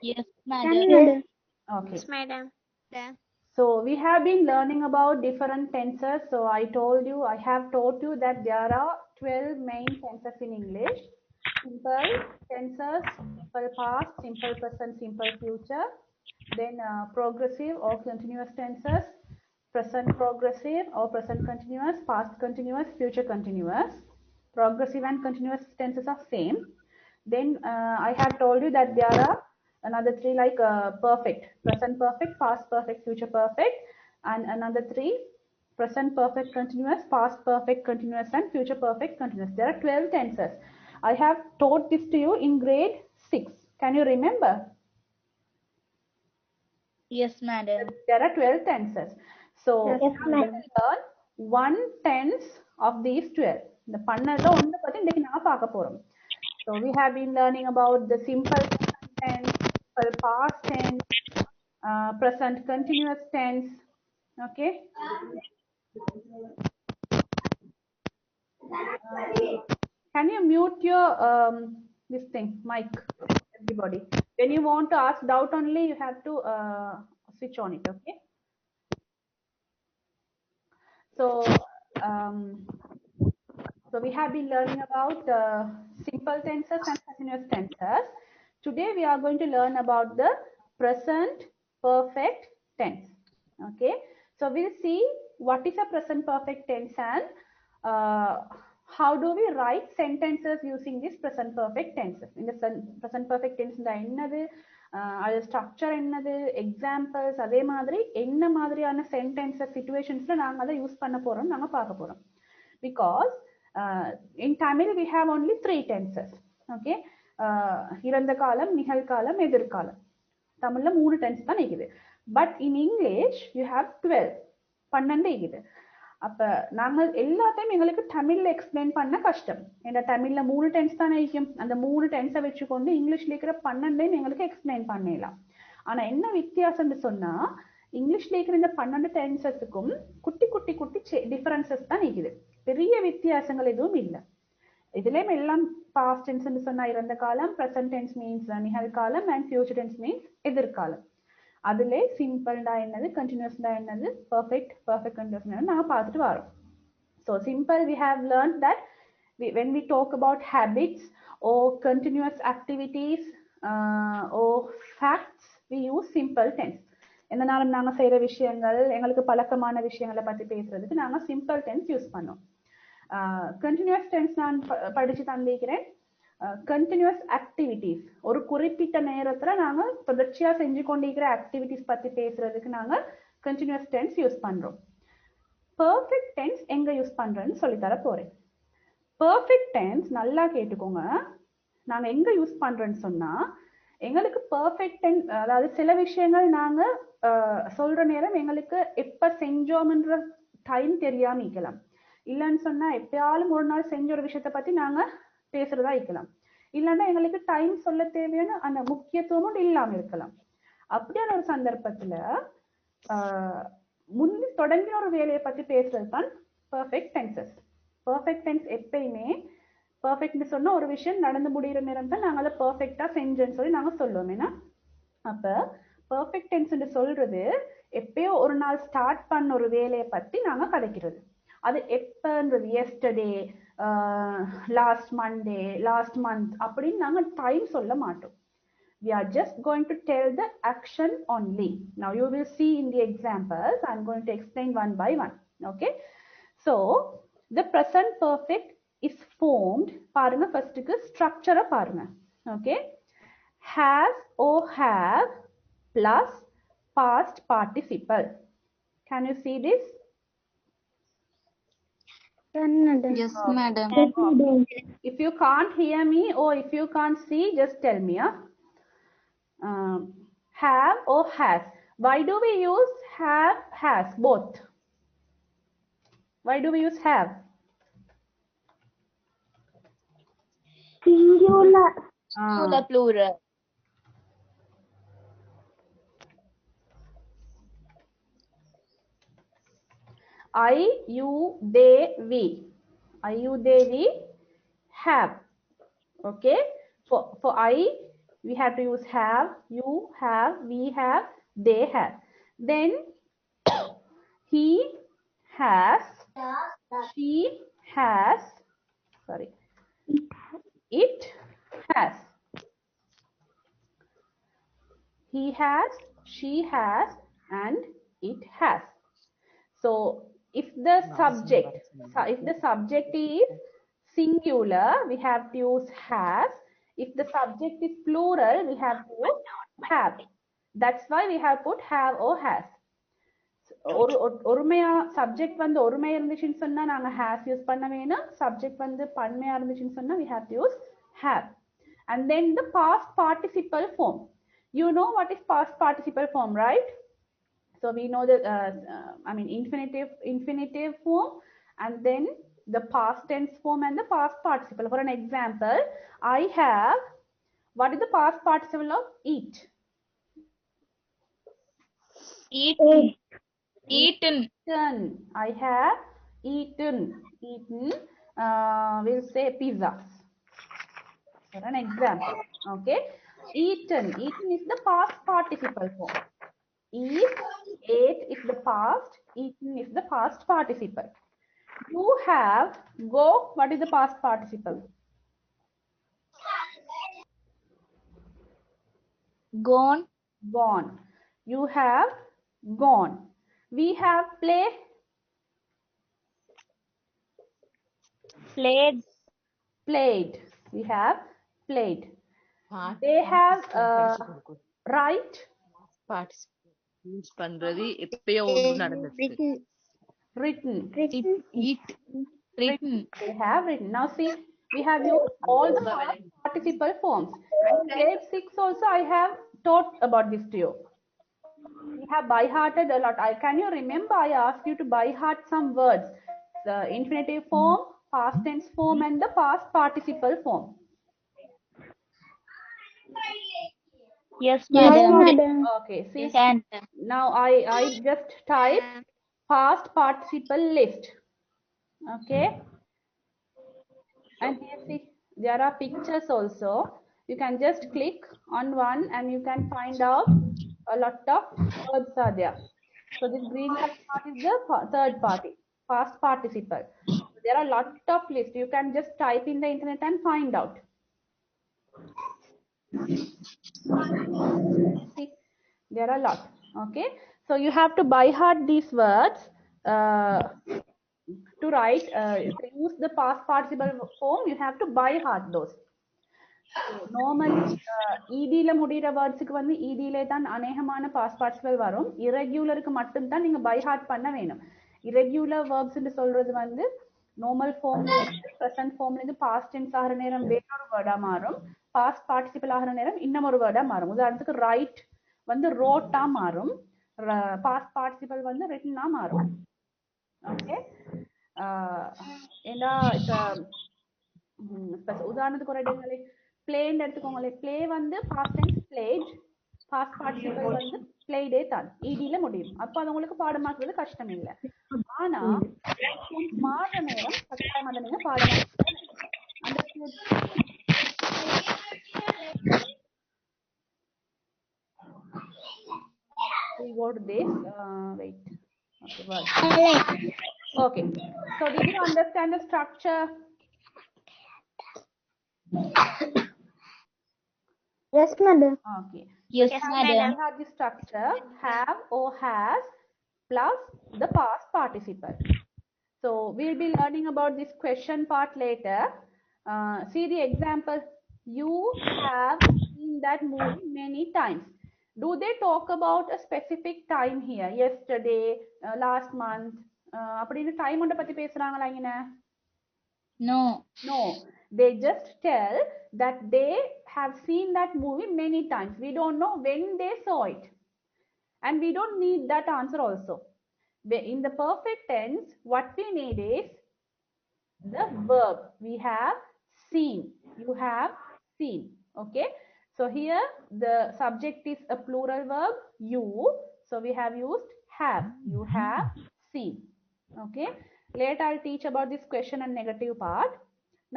Yes, Can madam. madam. Okay. Yes, madam. So we have been learning about different tenses. So I have taught you that there are 12 main tenses in English. Simple tenses, simple past, simple present, simple future. Then progressive or continuous tenses, present progressive or present continuous, past continuous, future continuous. Progressive and continuous tenses are same. Then I have told you that there are another three like perfect, present perfect, past perfect, future perfect, and another three present perfect continuous, past perfect continuous, and future perfect continuous. There are 12 tenses. I have taught this to you in grade 6. Can you remember? Yes, madam. There are 12 tenses. So Yes, we madam. will learn 1 tense of these 12. The பன்னெண்டுல ஒன்று பத்தி இன்னைக்கு நான் பார்க்க போறோம். So we have been learning about the simple tense, simple past tense, present continuous tense. Okay. Can you mute your this thing mic, everybody? When you want to ask doubt only, you have to switch on it. Okay. So so we have been learning about simple tenses and continuous tenses. Today we are going to learn about the present perfect tense. Okay. So we'll see what is a present perfect tense and how do we write sentences using this present perfect tenses. In the present perfect tense என்னது அது structure என்னது examples அதே மாதிரி என்ன மாதிரியான sentences சிச்சுவேஷன்ஸ்ல நாங்க அதை use பண்ண போறோம் நாங்க பார்க்க போறோம் because in Tamil we have only 3 tenses. Okay. இறந்த காலம் நிகழ்காலம் எதிர்காலம் தமிழ்ல 3 டென்ஸ் தான் இருக்குது but in English you have 12 12 இருக்குது அப்ப நாங்கள் எல்லாத்தையும் எங்களுக்கு தமிழ்ல எக்ஸ்பிளைன் பண்ண கஷ்டம் ஏன்னா தமிழ்ல 3 டென்ஸ் தானே இருக்கும் அந்த 3 டென்ஸை வச்சுக்கொண்டு இங்கிலீஷ்ல இருக்கிற 12 எங்களுக்கு எக்ஸ்பிளைன் பண்ணலாம் ஆனா என்ன வித்தியாசம்னு சொன்னா இங்கிலீஷ்ல இருக்கிற இந்த 12 டென்சஸுக்கும் குட்டி குட்டி குட்டி டிஃபரன்சஸ் தான் இருக்குது பெரிய வித்தியாசங்கள் எதுவும் இல்லை இதுலயும் எல்லாம் பாஸ்ட் டென்ஸ் சொன்னா இறந்த காலம் பிரசன்ட் டென்ஸ் மீன்ஸ் நிகழ்காலம் அண்ட் ஃபியூச்சர் டென்ஸ் மீன்ஸ் எதிர்காலம் அதுல சிம்பிள்டா என்னது கண்டினியூஸ்டா என்னது perfect continuous நாங்க பார்த்துட்டு வரோம் so simple we have learned that when we talk about habits or continuous activities or facts we use simple tense என்னனாலும் நாங்க செய்யற விஷயங்கள் எங்களுக்கு பழக்கமான விஷயங்களை பத்தி பேசுறதுக்கு நாங்க simple tense யூஸ் பண்ணோம் continuous tense நான் படிச்சு தந்திக்கிறேன் கண்டினியூஸ் ஆக்டிவிட்டீஸ் ஒரு குறிப்பிட்ட நேரத்துல நாங்க தொடர்ச்சியா செஞ்சு கொண்டிருக்கிற ஆக்டிவிட்டிஸ் பத்தி பேசுறதுக்கு நாங்க கண்டினியூஸ் டென்ஸ் யூஸ் பண்றோம் பெர்ஃபெக்ட் டென்ஸ் எங்க யூஸ் பண்றேன்னு சொல்லி தர போறேன் பெர்ஃபெக்ட் டென்ஸ் நல்லா கேட்டுக்கோங்க நாங்க எங்க யூஸ் பண்றோம்னு சொன்னா எங்களுக்கு பெர்ஃபெக்ட் டென்ஸ் அதாவது சில விஷயங்கள் நாங்க சொல்ற நேரம் எங்களுக்கு எப்ப செஞ்சோம்ன்ற டைம் தெரியாம இருக்கலாம் இல்லைன்னு சொன்னா எப்பயாலும் ஒரு நாள் செஞ்ச ஒரு விஷயத்த பத்தி நாங்க பேசுறதா இருக்கலாம் இல்லைன்னா எங்களுக்கு டைம் சொல்ல தேவையான அந்த முக்கியத்துவமும் இல்லாம இருக்கலாம் அப்படியான ஒரு சந்தர்ப்பத்துல முந்தி தொடங்கின ஒரு வேலையை பத்தி பேசுறது தான் பெர்ஃபெக்ட் டென்சஸ் பெர்ஃபெக்ட் டென்ஸ் எப்பயுமே பெர்ஃபெக்ட்னு சொன்னா ஒரு விஷயம் நடந்து முடிகிற நேரம் தான் நாங்க அதை பெர்ஃபெக்டா செஞ்சோன்னு சொல்லி நாங்க சொல்லுவோம் ஏன்னா அப்ப பெர்ஃபெக்ட் டென்ஸ் சொல்றது எப்பயோ ஒரு நாள் ஸ்டார்ட் பண்ண ஒரு வேலையை பத்தி நாங்க கதைக்கிறது அது எப்பன்றது yesterday last Monday last month அப்படின்னு நாங்க டைம் சொல்ல மாட்டோம் we are just going to tell the action only now you will see in the examples I'm going to explain one by one okay so the present perfect is formed பாருங்க ஃபர்ஸ்ட்க்கு ஸ்ட்ரக்சரை பாருங்க okay has or have plus past participle can you see this Yes, madam. if you can't hear me or if you can't see just tell me have or has why do we use have has both why do we use have Singular. Plural. I you they we I you they we have okay for I we have to use have, you have, we have, they have. Then he has, she has, sorry, it has. He has, she has, and it has. So if the subject is singular, we have to use has. If the subject is plural, we have to use have. That's why we have put have or has. ஒருமையா subject வந்து ஒருமையா இருந்துச்சுன்னு சொன்னா நாங்க has use பண்ண வேணும். Subject வந்து பன்மையா இருந்துச்சுன்னு சொன்னா we have to use have. And then the past participle form. You know what is past participle form, right? So we know the infinitive form, and then the past tense form and the past participle. For an example, I have, what is the past participle of eat? Eaten. Eaten. I have eaten. We'll say pizza. For an example, okay. Eaten is the past participle form. Eat, ate is the past, eaten is the past participle. You have, go, what is the past participle? Gone. Gone. You have gone. We have play. Played. Played. We have played. They have write. Use பண்றது எப்பயோ ஒன்று நடந்துச்சு. Written. Written. They have written. Now see, we have used all the past participle forms. In grade 6 also I have taught about this to you. We have by hearted a lot. Can you remember I asked you to by heart some words? The infinitive form, past tense form, and the past participle form. Yes, madam. Okay, see, Can. now I just type past participle list. Okay, and here see, there are pictures also. You can just click on one and you can find out a lot of words are there. So this green color part is the third party, past participle. There are a lot of lists. You can just type in the internet and find out. See, there are a lot. Okay, so you have to by heart these words to write. To use the past participle form, you have to by heart those. Normally ஈடில முடிகிற வேர்ட்ஸுக்கு வந்து ஈடிலே தான் அநேகமான past participle வரும். இரெகுலருக்கு மட்டும்தான் நீங்க by heart பண்ண வேணும். இரெகுலர் வேர்ப்ஸ்ன்னு சொல்றது வந்து நார்மல் ஃபார்ம்ல இருந்து ப்ரெசன்ட் ஃபார்ம்ல இருந்து பாஸ்ட் டென்ஸ் ஆகிற நேரம் வேறொரு வேர்டா மாறும், பாஸ்ட் பார்ட்டிசிபிள் ஆகிற நேரம் இன்னும் ஒரு வேர்டா மாறும். உதாரணத்துக்கு ரைட் வந்து ரோட்டா மாறும், பாஸ்ட் பார்ட்டிசிபிள் வந்து ரிட்டனா மாறும். ஓகே, ஏன்னா உதாரணத்துக்கு ஒரு இடங்களே பிளேன்னு எடுத்துக்கோங்களேன். பிளே வந்து past tense played, past participle வந்து பிளேடே தான், ஈடில முடியும். அப்போ அது உங்களுக்கு பாடமாக்குறது கஷ்டம் இல்லை. ஆனா மாறுற நேரம் கட்டாயம் அதை நீங்க பாடமாக்குறது. We go to this. Wait. Okay, word. Okay. So did you understand the structure? Yes, madam. Okay. Yes, madam. We have the structure have or has plus the past participle. So we'll be learning about this question part later. See the example. You have seen that movie many times. Do they talk about a specific time here? Yesterday, last month, அப்படின்னு time ஒன்றை பத்தி பேசுறாங்களா இங்க? No. No, they just tell that they have seen that movie many times. We don't know when they saw it, and we don't need that answer also. In the perfect tense, what we need is the verb. We have seen. You have seen. Okay, so here the subject is a plural verb, you, so we have used have. You have seen. Okay, later I'll teach about this question and negative part.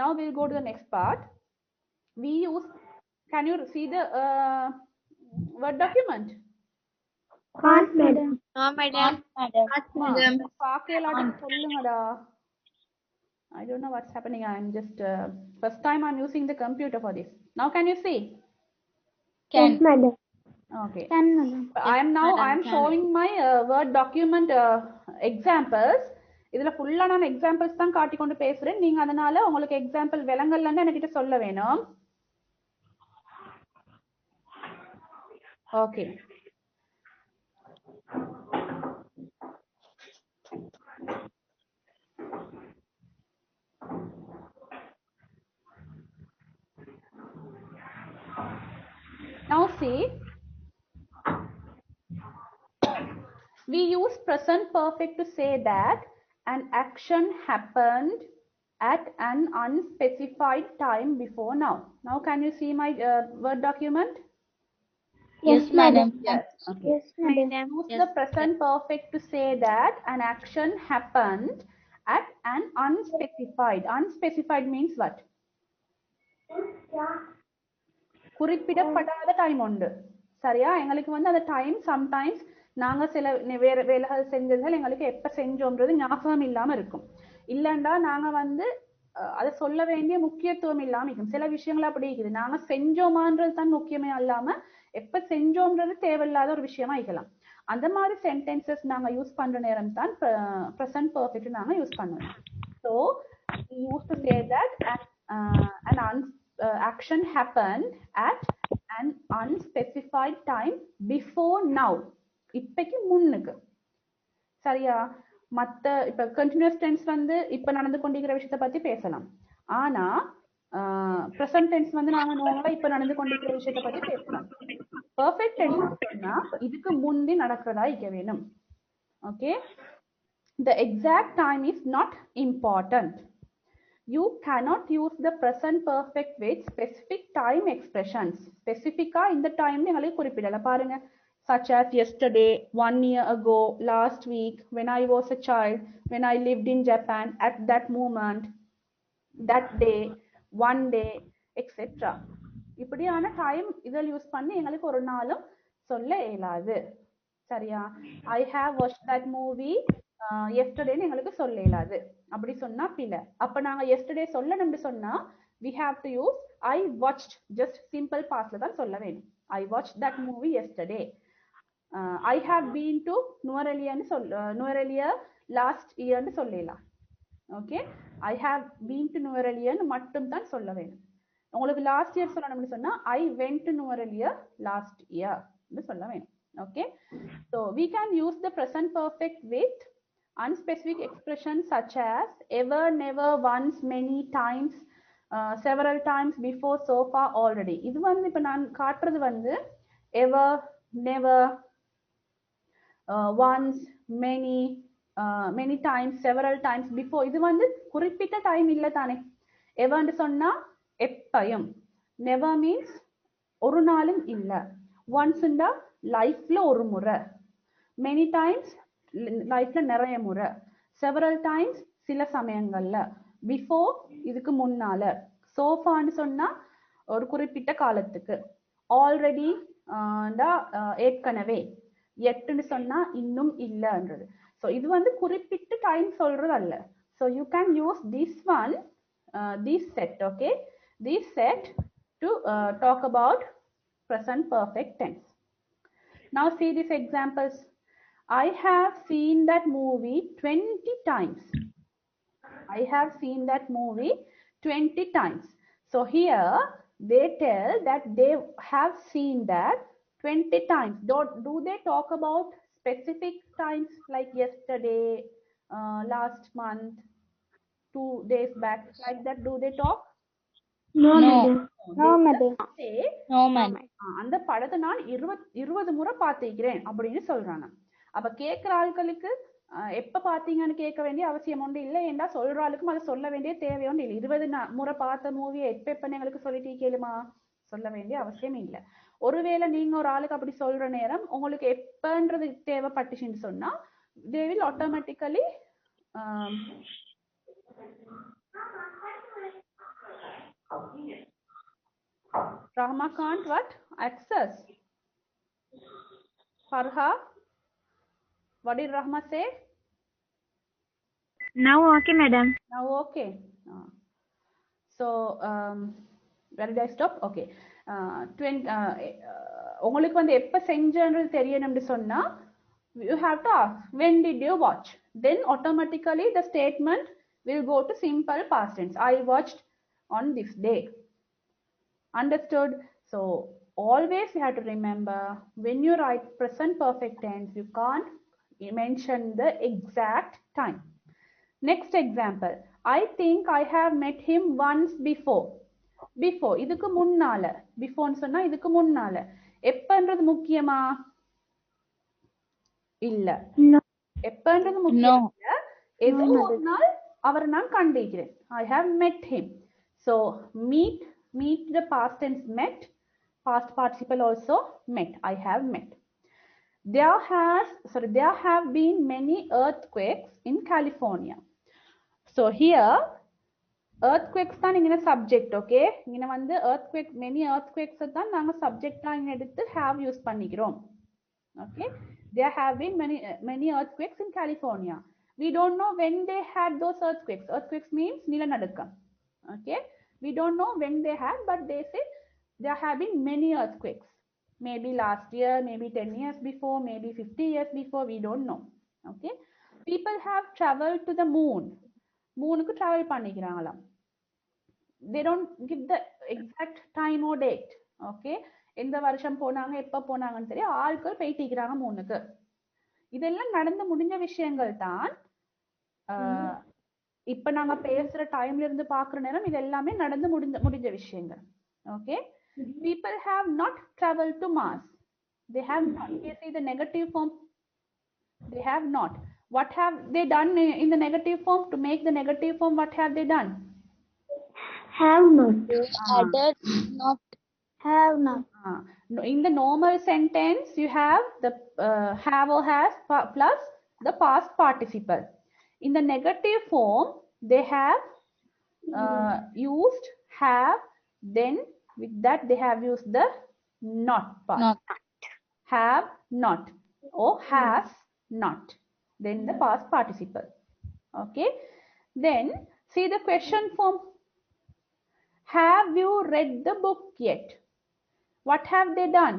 Now we'll go to the next part. We use Can you see the word document? Can't, madam. No, madam. Madam. பாக்கலாட்டி சொல்லுங்கடா. I don't know what's happening. I'm just first time I'm using the computer for this. Now can you see? Can. Yes, madam. Okay. Can, madam. I'm showing my word document examples. இதுல ஃபுல்லா நான் examples தான் காட்டி கொண்டு பேசுறேன். நீங்க அதனால உங்களுக்கு எக்ஸாம்பிள் விளங்கலன்னு என்கிட்ட சொல்ல வேணும். Okay. Now see, we use present perfect to say that an action happened at an unspecified time before now. Now can you see my word document? Yes, madam. Yes. Okay. Yes, madam. Use the present perfect to say that an action happened at an unspecified. Unspecified means what? குறிப்பிடப்படாத time உண்டு. சரியா? எங்களுக்கு வந்து அந்த time sometimes நாங்க சில வேற வேலைகள் செஞ்சதுகள் எங்களுக்கு எப்ப செஞ்சோம்ன்றது ஞாபகம் இல்லாம இருக்கும். இல்லண்டா நாங்க வந்து அதை சொல்ல வேண்டிய முக்கியத்துவம் இல்லாம இருக்கும். சில விஷயங்கள் அப்படி இருக்குது. நாங்க செஞ்சோமான்றது தான் முக்கியமே அல்லாம எப்ப செஞ்சோம்ன்றது தேவையில்லாத ஒரு விஷயமா இருக்கலாம். அந்த மாதிரி சென்டென்சஸ் நாங்க யூஸ் பண்ற நேரம் தான் present perfect நாங்க யூஸ் பண்ணுவோம். So we used to say that an action happened at an unspecified time before now. இப்பைக்கு முன்னுக்கு. சரியா? மத்த இப்ப கண்டினியூஸ் டென்ஸ் வந்து இப்ப நடந்து கொண்டிருக்கிற விஷயத்தை பத்தி பேசலாம். ஆனா பிரசன்ட் டென்ஸ் வந்து நாம நார்மலா இப்ப நடந்து கொண்டிருக்கிற விஷயத்தை பத்தி பேசலாம். பெர்ஃபெக்ட் டென்ஸ் சொன்னா இதுக்கு முந்தி நடக்கிறதா இருக்க வேணும். Okay? The exact time is not important. You cannot use the present perfect with specific time expressions. Specifica இந்த டைம் எங்களுக்கு குறிப்பிடல பாருங்க. Such as yesterday, 1 year ago, last week, when I was a child, when I lived in Japan, at that moment, that day, one day, etc. இப்படியான time இதில் use பண்ணி எங்களுக்கு ஒரு நாளும் சொல்ல இயலாது. சரியா? I have watched that movie yesterday எங்களுக்கு சொல்ல இயலாது. அப்படி சொன்னா பிழை. அப்ப நாங்க yesterday சொல்லணும்னு சொன்னா we have to use I watched, just simple pastல தான் சொல்ல வேணும். I watched that movie yesterday. I have been to Nuvareliya last year ன்னு சொல்லலாம். Okay? I have been to Nuvareliya மட்டும் தான் சொல்ல வேணும். உங்களுக்கு லாஸ்ட் இயர் சொல்லணும்னு சொன்னா I went to Nuvareliya last year ன்னு சொல்ல வேணும். Okay? So we can use the present perfect with unspecific expressions such as ever, never, once, many times, several times, before, so far, already. இது வந்து இப்ப நான் காட்டுறது வந்து ever, never, once, many, many times, several times, before. இது வந்து குறிப்பிட்ட time இல்ல தானே. எவர்னு சொன்னா எப்பயும். never means ஒரு நாளும் இல்ல. onceண்டா லைஃப்ல ஒரு முறை. many times லைஃப்ல நிறைய முறை. several times சில சமயங்கள்ல. before இதுக்கு முன்னால. so farன்னு சொன்னா ஒரு குறிப்பிட்ட காலத்துக்கு. already ஏற்கனவே. yetன்னு சொன்னா இன்னும் இல்லன்றது. so இது வந்து குறிப்பிட்ட டைம் சொல்றது அல்ல. so you can use this one, this set, okay, this set to talk about present perfect tense. Now see these examples. I have seen that movie 20 times. I have seen that movie 20 times. So here they tell that they have seen that 20 times. Do they talk about specific times like yesterday, last month, 2 days back, like that? Do they talk? No, No. madam. No, madam. Say, No, madam. அந்த படத்தை நான் 20 முறை பார்த்திருக்கிறேன் அப்படின்னு சொல்றாங்க. அப்ப கேட்கிற ஆட்களுக்கு எப்ப பாத்தீங்கன்னு கேட்க வேண்டிய அவசியம் ஒன்று இல்லை. ஏண்டா சொல்ற ஆளுக்கும் அதை சொல்ல வேண்டிய தேவை ஒன்று இல்லை. 20 முறை பார்த்த மூவியை எப்ப எங்களுக்கு சொல்லிட்டு கேளுமா? சொல்ல வேண்டிய அவசியம் இல்லை. ஒருவேளை நீங்க ஒரு ஆளுக்கு அப்படி சொல்ற நேரம் உங்களுக்கு எப்பன்றது தேவைப்பட்டுச்சுன்னு சொன்னா they will automatically Rahma can't what? Access. Farha, what did Rahma say? Now okay, madam. Now okay. So where did I stop? Okay. உங்களுக்கு வந்து எப்ப செஞ்சன்றது தெரியணும்னு சொன்னா you have to ask when did you watch, then automatically the statement will go to simple past tense. I watched on this day. Understood? So always you have to remember, when you write present perfect tense you can't mention the exact time. Next example, I think I have met him once before. Before இதுக்கு முன்னால, before சொன்னா இதுக்கு முன்னால. எப்பன்றது முக்கியமா? இல்ல. No. எப்பன்றது முக்கியம் இல்ல. ஏதோ ஒரு நாள் அவரை நான் கண்டிக்கிறேன். I have met him. So meet the past tense met, past participle also met. I have met. There have been many earthquakes in California. So here earthquakes தான் இங்க subject, okay? இங்க வந்து earthquake, many earthquakes தான் நாங்க subject இங்க எடுத்து have use பண்ணிக்கிறோம். Okay? There have been many earthquakes in California. We don't know when they had those earthquakes. Earthquakes means நிலநடுக்கம். Okay? We don't know when they had, but they say there have been many earthquakes. Maybe last year, maybe 10 years before, maybe 50 years before, we don't know. Okay? People have traveled to the moon. மூணுக்கு travel பண்ணிக்கிறாங்களாம். They don't give the exact time or date. Okay? எந்த வருஷம் போனாங்க, எப்ப போனாங்கன்னு தெரியும், ஆட்கள் போயிட்டிருக்கிறாங்க மூணுக்கு. இதெல்லாம் நடந்து முடிஞ்ச விஷயங்கள் தான். இப்ப நாங்க பேசுற டைம்ல இருந்து பாக்குற நேரம் இது எல்லாமே நடந்து முடிஞ்ச விஷயங்கள். Okay? People have not traveled to Mars. They have not. Here see the negative form. They have not. What have they done in the negative form? To make the negative form, what have they done? Have not. Added not. Have not. In the normal sentence, you have the have or has plus the past participle. In the negative form, they have used have, then with that they have used the not part. Not. Have not or has not. Then the past participle. Okay? Then see the question form. Have you read the book yet? What have they done?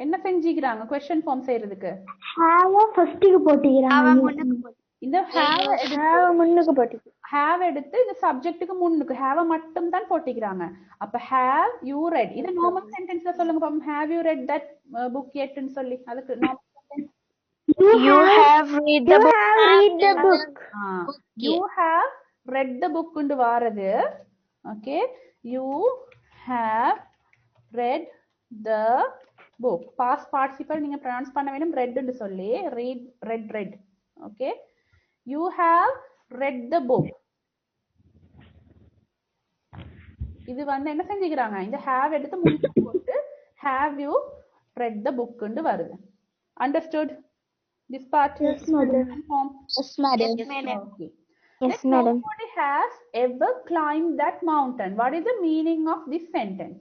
என்ன செஞ்சிக்கிறாங்க question form செய்யறதுக்கு? Have first க்கு போட்டுக்கிறாங்க. இந்த have முன்னுக்கு போட்டுக்கிறாங்க. have எடுத்து இந்த சப்ஜெக்ட்டுக்கு முன்னுக்கு have மட்டும் தான் போட்டுக்கிறாங்க. அப்ப have you read. இது normal sentenceல சொல்லுங்க பாப்போம். Have you read that book yet ன்னு சொல்லி. அதுக்கு normal sentence. You have read the book. You have read the book ன்னு வாரது. Okay? You have read the book. Past participle நீங்க pronounce பண்ண வேணும் read ன்னு சொல்லி. Read. Okay? You have read the book. இது வந்து என்ன செஞ்சிக்கிறாங்க? இந்த have எடுத்து முன்னாடி போட்டு have you read the book ன்னு வருது. Understood? This part? Yes, madam. Yes, madam. Okay. Yes, madam. Nobody has ever climbed that mountain. What is the meaning of this sentence?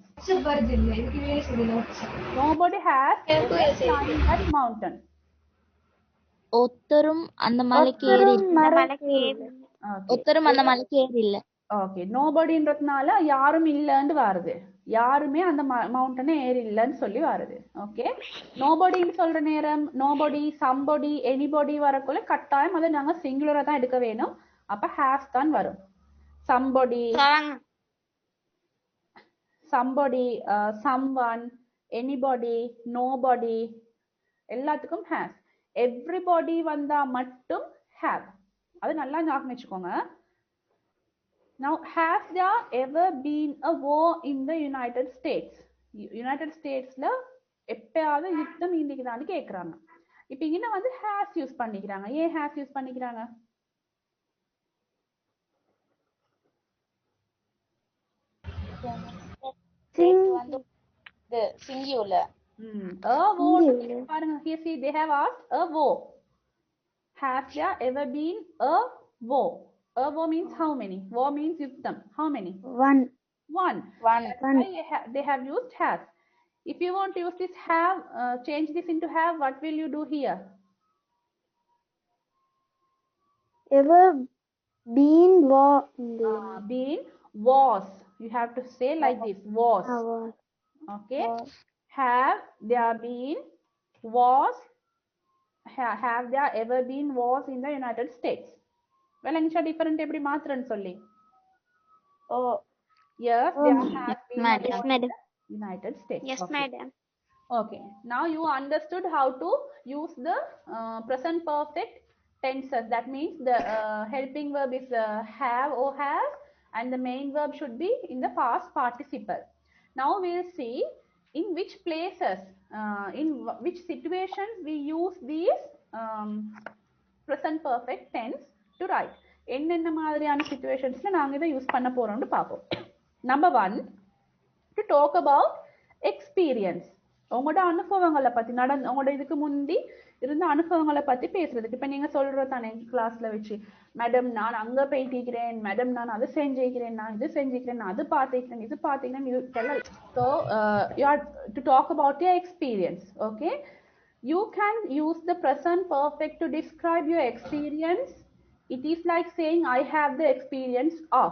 Nobody has ever climbed that mountain. ஒத்தரும் அந்த மலைக்கு ஏறி இல்ல. Okay, நோபடின்றதுனால யாரும் இல்லன்னு வருது. யாருமே அந்த மவுண்டனை ஏறி இல்லன்னு சொல்லி வருது. ஓகே, நோபடின்னு சொல்ற நேரம் நோபடி, சம்படி, எனிபடி வரக்குள்ள கட்டாயம் அதை நாங்க சிங்குலரா தான் எடுக்க வேணும். அப்ப ஹேஸ் தான் வரும். சம்படி, someone, anybody, nobody, எல்லாத்துக்கும் has. Everybody வந்தா மட்டும் have. அது நல்லா ஞாபகம் வச்சுக்கோங்க. Now, has there ever been a war in the United States? United Statesல எப்பயாவது யுத்தம் இருந்துக்குதான்னு கேக்குறாங்க. இப்ப இங்க வந்து has யூஸ் பண்ணிக்கிறாங்க. ஏன் has யூஸ் பண்ணிக்கிறாங்க? singular. A war. பாருங்க, here see they have asked a war. Has there ever been a war? A war means how many? War means யுத்தம். How many? One. One. One. They have used has. If you want to use this have, change this into have, what will you do here? Ever been Been was. You have to say like this, was. Okay. Have there been, was, have there ever been, was in the United States. விளங்குச்சா different எப்படி மாத்துறேன்னு சொல்லி? Oh. Yes, there has been a Madam. war in the United States. Yes, Okay. madam. Okay, now you understood how to use the present perfect tenses. That means the helping verb is have or has, and the main verb should be in the past participle. Now we'll see in which places, in which situations we use these present perfect tense to write. என்னென்ன மாதிரியான situationsல நாங்க இதை use பண்ண போறோம்னு பார்ப்போம். Number 1, to talk about experience. உங்களோட அனுபவங்களை பத்தி உங்களோட இதுக்கு முந்தி இருந்த அனுபவங்களை பத்தி பேசுறதுக்கு. இப்ப நீங்க சொல்றது தானே கிளாஸ்ல வச்சு, மேடம் நான் அங்க போயிட்டிருக்கிறேன், மேடம் நான் அது செஞ்சிருக்கிறேன், நான் இது செஞ்சிருக்கிறேன், நான் அது பார்த்திருக்கிறேன், இது பார்த்திருக்கிறேன். So you are to talk about your experience. Okay, you can use the present perfect to describe your experience. It is like saying I have the experience of.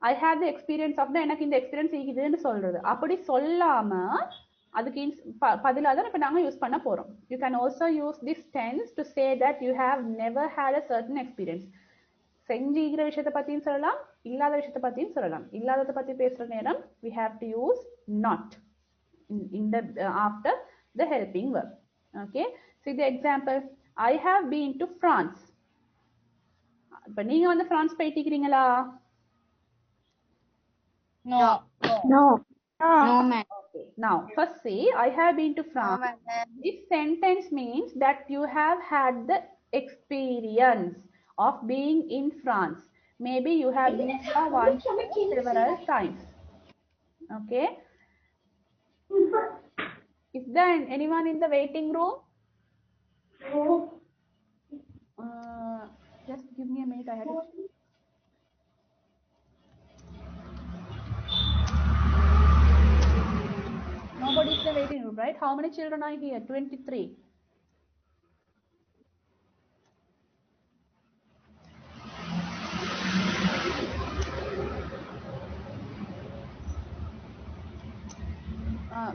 I have the experience of the எனக்கு இந்த experience இருக்குதுன்னு சொல்றது. அப்படி சொல்லாம அதுக்கு பதிலா தான் இப்ப நாங்க யூஸ் பண்ண போறோம். You can also use this tense to say that you have never had a certain experience. செஞ்சிக்கிற விஷயத்தை பத்தியும் சொல்லலாம், இல்லாத விஷயத்தை பத்தியும் சொல்லலாம். இல்லாததை பத்தி பேசுற நேரம் we have to use not in the after the helping verb. Okay, see the example, I have been to France. இப்ப நீங்க வந்து பிரான்ஸ் போயிட்டீங்களா? No. No. No, madam. Okay. Now, first say, I have been to France. This sentence means that you have had the experience of being in France. Maybe you have been there once or several times. Okay. Is there anyone in the waiting room? Just give me a minute. I had to... Nobody is in the waiting room, right? How many children are here? 23.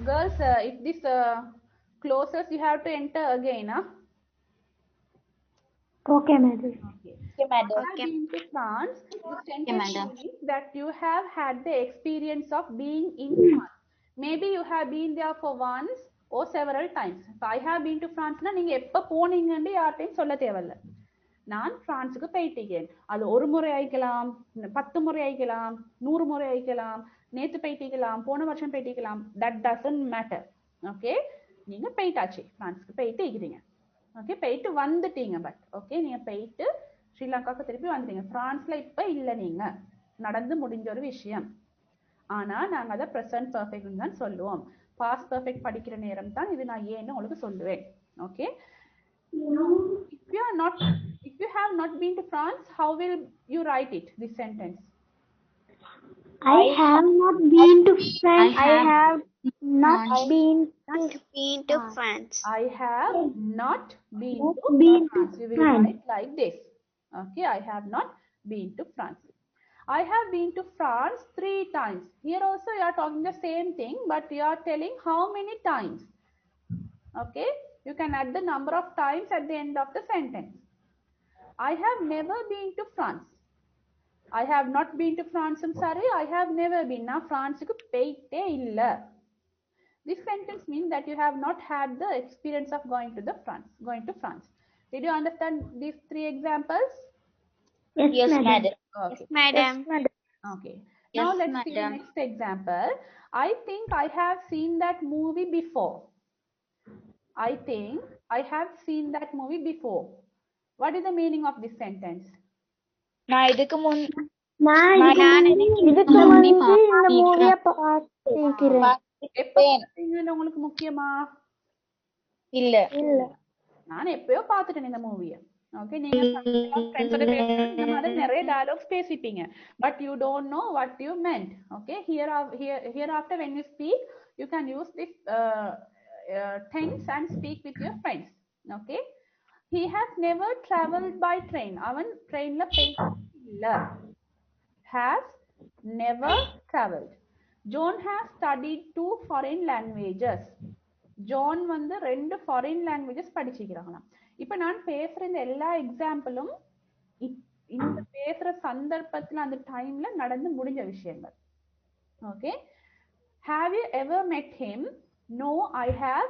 Girls, if this closes, you have to enter again. Huh? Okay, madam. Okay. Okay, madam. I have been to France. The sentence means that you have had the experience of being in France. Maybe you have been there for once or several times. If I have been to France, na நீங்க எப்ப போனீங்கன்னு யார்ட்டையும் சொல்ல தேவையில்லை. நான் பிரான்ஸுக்கு போயிட்டேன். அது ஒரு முறை ஆயிக்கலாம், 10 முறை ஆயிக்கலாம், 100 முறை ஆயிக்கலாம், நேத்து போயிட்டீங்களாம், போன வருஷம் போயிட்டீங்களாம். That doesn't matter. Okay, நீங்க போயிட்டாச்சு, பிரான்ஸுக்கு போயிட்டு இருக்கிறீங்க. ஓகே, போயிட்டு வந்துட்டீங்க. பட் ஓகே, நீங்க போயிட்டு ஸ்ரீலங்காவுக்கு திருப்பி வந்துட்டீங்க. பிரான்ஸ்ல இப்ப இல்ல, நீங்க நடந்து முடிஞ்ச ஒரு விஷயம். ஆனா நாங்க அதை ப்ரெசன்ட் பர்ஃபெக்ட்னு தான் சொல்லுவோம். பாஸ்ட் பர்ஃபெக்ட் படிக்கிற நேரம் தான் இது நான் ஏன்னு உங்களுக்கு சொல்லுவேன். Okay, if you have not been to France, how will you write it, this sentence? I have not been to France. I have not been to France. I have not been to France. You will write like this. Okay, I have not been to France. I have been to France 3 times. Here also you are talking the same thing, but you are telling how many times. Okay, you can add the number of times at the end of the sentence. I have never been to France. I have not been to France. I'm sorry, I have never been. Na France ku peite illa. This sentence means that you have not had the experience of going to France. Did you understand these 3 examples? Yes, madam. Okay. Yes, madam. Okay. Yes, Now let's see the madam. next example. I think I have seen that movie before. I think I have seen that movie before. What is the meaning of this sentence? நான் இதுக்கு முன் நான் இதுக்கு முன்னாடி இந்த மூவிய பார்த்திருக்கிறேன். எப்ப பார்த்தீங்கன்னு உங்களுக்கு முக்கியமா? இல்ல. நான் எப்பயோ பார்த்துட்டேன் இந்த மூவியை. ஓகே, நீங்க ஃப்ரெண்ட்ஸோட பேசுறது இந்த மாதிரி நிறைய டயலாக்ஸ் பேசிப்பீங்க, but you don't know what you meant. Okay, here after when you speak you can use this tense and speak with your friends. Okay, he has never traveled by train. avan trainla illa. Has never traveled. John has studied 2 foreign languages. John வந்து 2 foreign languages படிச்சிருக்கிறாங்களாம். இப்போ நான் பேசுற இந்த எல்லா எக்ஸாம்பிளும் இந்த பேசுற சந்தர்ப்பத்துல அந்த டைம்ல நடந்து முடிஞ்ச விஷயங்கள். Okay, have you ever met him? No, I have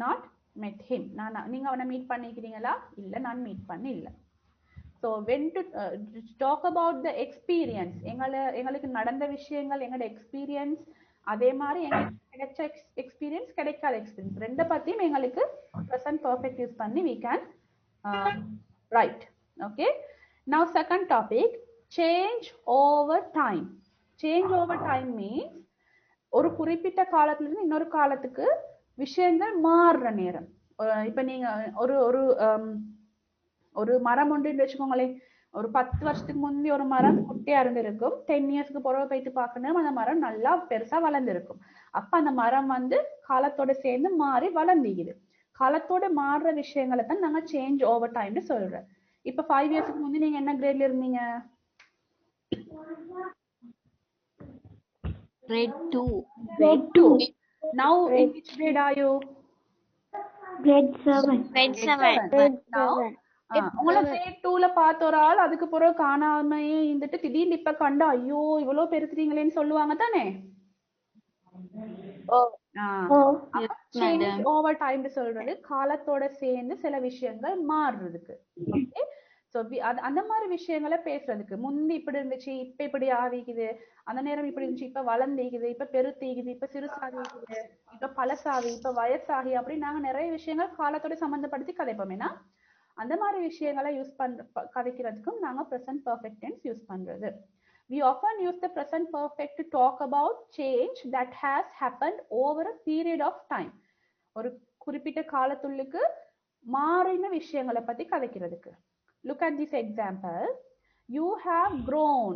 not met him. நீங்க அவனை மீட் பண்ணிக்கிறீங்களா? இல்ல, நான் மீட் பண்ணி இல்ல. So when to talk about the experience, எங்களுக்கு நடந்த விஷயங்கள், எங்களோட எக்ஸ்பீரியன்ஸ், அதே மாதிரி எங்களுக்கு கிடைச்ச எக்ஸ்பீரியன்ஸ், கிடைக்காத எக்ஸ்பீரியன்ஸ், ரெண்டை பத்தியும் எங்களுக்கு present perfect யூஸ் பண்ணி we can write. Okay, now second topic, change over time. Change over time means ஒரு குறிப்பிட்ட காலத்துல இருந்து இன்னொரு காலத்துக்கு விஷயங்கள் மாறுற நேரம். இப்ப நீங்க ஒரு மரம் ஒன்று வச்சுக்கோங்களேன், ஒரு 10 வருஷத்துக்கு முந்தி ஒரு மரம் குட்டியா இருந்திருக்கும், 10 இயர்ஸ்க்கு பிறகு போயிட்டு பார்க்கணும் அந்த மரம் நல்லா பெருசா வளர்ந்துருக்கும். அப்ப அந்த மரம் வந்து காலத்தோட சேர்ந்து மாறி வளர்ந்துக்குது. காலத்தோட மாறுற விஷயங்களை தான் நாங்க சேஞ்ச் ஓவர் டைம்னு சொல்றோம். இப்ப 5 இயர்ஸ்க்கு முந்தி நீங்க என்ன கிரேட்ல இருந்தீங்க? Grade 2. Grade 2. Now in which grade are you? Grade 7. Grade 7. Now உங்களை கிரேட் 2ல பார்த்த ஒரு ஆள் அதுக்கு பிறகு காணாமையே இருந்துட்டு திடீர்னு இப்ப கண்டா ஐயோ இவ்வளவு பெருசுறீங்களேன்னு சொல்லுவாங்க தானே? ஓவர் டைம் சொல்றது காலத்தோட சேர்ந்து சில விஷயங்கள் மாறுறதுக்கு. அந்த மாதிரி விஷயங்களை பேசுறதுக்கு, முந்தி இப்படி இருந்துச்சு இப்ப இப்படி ஆவிக்குது, அந்த நேரம் இப்படி இருந்துச்சு இப்ப வளர்ந்தீக்குது, இப்ப பெருத்தீக்குது, இப்ப சிறுசாகிக்குது, இப்ப பழசாகி, இப்ப வயசாகி, அப்படி நாங்க நிறைய விஷயங்கள் காலத்தோட சம்பந்தப்படுத்தி கதைப்போம். ஏன்னா அந்த மாதிரி விஷயங்களை யூஸ் கதைக்கிறதுக்கும் நாங்க present perfect tense யூஸ் பண்றது. We often use the present perfect to talk about change that has happened over a period of time. ஒரு குறிப்பிட்ட காலத்துள்ளுக்கு மாறின விஷயங்களை பத்தி கதைக்கிறதுக்கு. Look at this example. You have grown.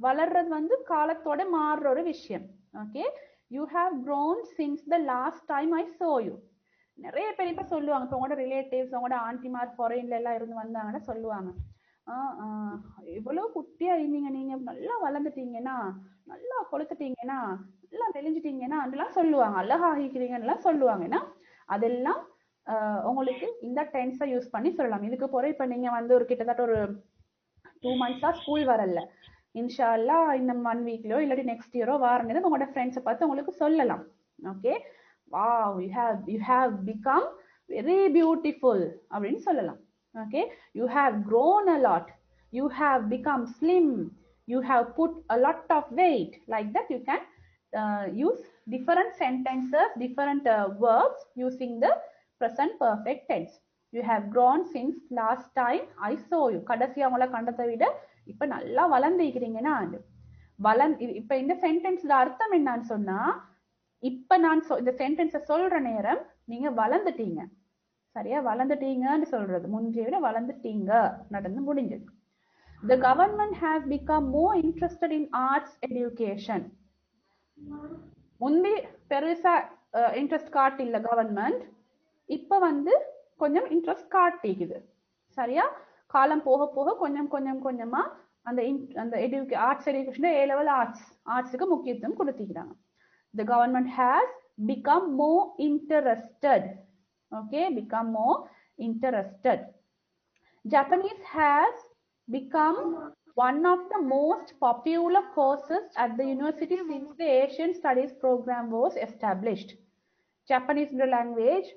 வளர்றது வந்து காலத்தோட மாறுற ஒரு விஷயம். Okay, you have grown since the last time I saw you. நிறைய பேர் இப்ப சொல்லுவாங்க, இப்போ உங்களோட ரிலேட்டிவ்ஸ், உங்களோட ஆன்டிமார் ஃபாரின்ல எல்லாம் இருந்து வந்தாங்கன்னா சொல்லுவாங்க, இவ்வளவு குட்டியா இருந்தீங்க, நீங்க நல்லா வளர்ந்துட்டீங்கன்னா, நல்லா கொளுத்துட்டீங்கன்னா, நல்லா மெலிஞ்சிட்டீங்கன்னா அதெல்லாம் சொல்லுவாங்க, அழகாகிக்கிறீங்கன்னா சொல்லுவாங்க. ஏன்னா அதெல்லாம் உங்களுக்கு இந்த டென்ஸை யூஸ் பண்ணி சொல்லலாம். இதுக்கு போற இப்ப நீங்க வந்து ஒரு கிட்டத்தட்ட ஒரு 2 months ஸ்கூல் வரல, இன்ஷா அல்லாஹ் இந்த 1 வீக்லயோ இல்லாட்டி நெக்ஸ்ட் இயரோ வாரன்னு உங்களோட ஃப்ரெண்ட்ஸை பார்த்து உங்களுக்கு சொல்லலாம். Okay, wow, you have become very beautiful அப்படின்னு சொல்லலாம். Okay, you have grown a lot, you have become slim, you have put a lot of weight. Like that you can use different sentences, different verbs using the present perfect tense. You have grown since last time I saw you. கடைசியா உங்களை கண்டதை விட இப்ப நல்லா வளர்ந்துக்கிறீங்கன்னா, இப்ப இந்த சென்டென்ஸ்ல அர்த்தம் என்னன்னு சொன்னா, இப்ப நான் இந்த சென்டென்ஸை சொல்ற நேரம் நீங்க வளர்ந்துட்டீங்க, சரியா? வளர்ந்துட்டீங்கன்னு சொல்றது, முந்தைய விட வளர்ந்துட்டீங்க, நடந்து முடிஞ்சது. The government has become more interested in arts education. முந்தி பெருசா இன்ட்ரெஸ்ட் காட்டில்ல கவர்மெண்ட், இப்ப வந்து கொஞ்சம் இன்ட்ரெஸ்ட் காட்டிக்குது, சரியா? காலம் போக போக கொஞ்சமா அந்த ஆர்ட்ஸ் எஜுகேஷன், A level ஆர்ட்ஸுக்கு முக்கியத்துவம் கொடுத்திக்கிறாங்க. The government has become more interested. Okay, become more interested. Japanese has become one of the most popular courses at the university since the Asian Studies program was established. Japanese language,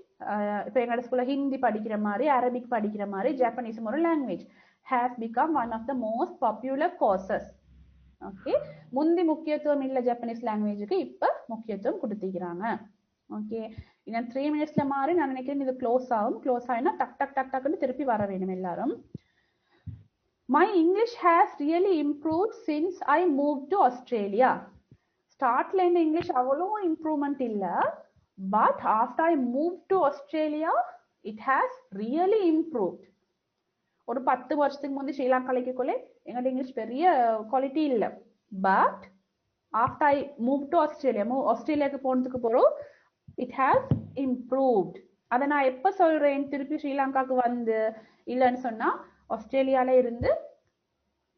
இப்போ எங்களோட ஸ்கூல்ல ஹிந்தி படிக்கிற மாதிரி, Arabic படிக்கிற மாதிரி ஜப்பானீஸும் ஒரு language, has become one of the most popular courses. Okay, முந்தி முக்கியத்துவம் இல்ல ஜப்பானீஸ் லாங்குவேஜுக்கு, இப்ப முக்கியத்துவம் கொடுத்திக்கிறாங்க. ஓகே, இன்னும் 3 minutesல மாதிரி நான் நினைக்கிறேன் இது க்ளோஸ் ஆகும். க்ளோஸ் ஆயினா டக் டக் டக் டக்குன்னு திருப்பி வர வேணும் எல்லாரும். My English has really improved since I moved to Australia. ஸ்டார்ட்ல இந்த இங்கிலீஷ் அவ்வளோ இம்ப்ரூவ்மெண்ட் இல்ல, but after I moved to Australia it has really improved. ஒரு 10 வருஷத்துக்கு முந்தி ஸ்ரீலங்காலைக்கு கொள்ளே எங்களோட இங்கிலீஷ் பெரிய குவாலிட்டி இல்லை. But after I move to ஆஸ்திரேலியாவுக்கு போனதுக்கு போகிறோம் இட் ஹாஸ் இம்ப்ரூவ்ட். அதை நான் எப்போ சொல்கிறேன், திருப்பி ஸ்ரீலங்காவுக்கு வந்து இல்லைன்னு சொன்னால் ஆஸ்திரேலியாவில் இருந்து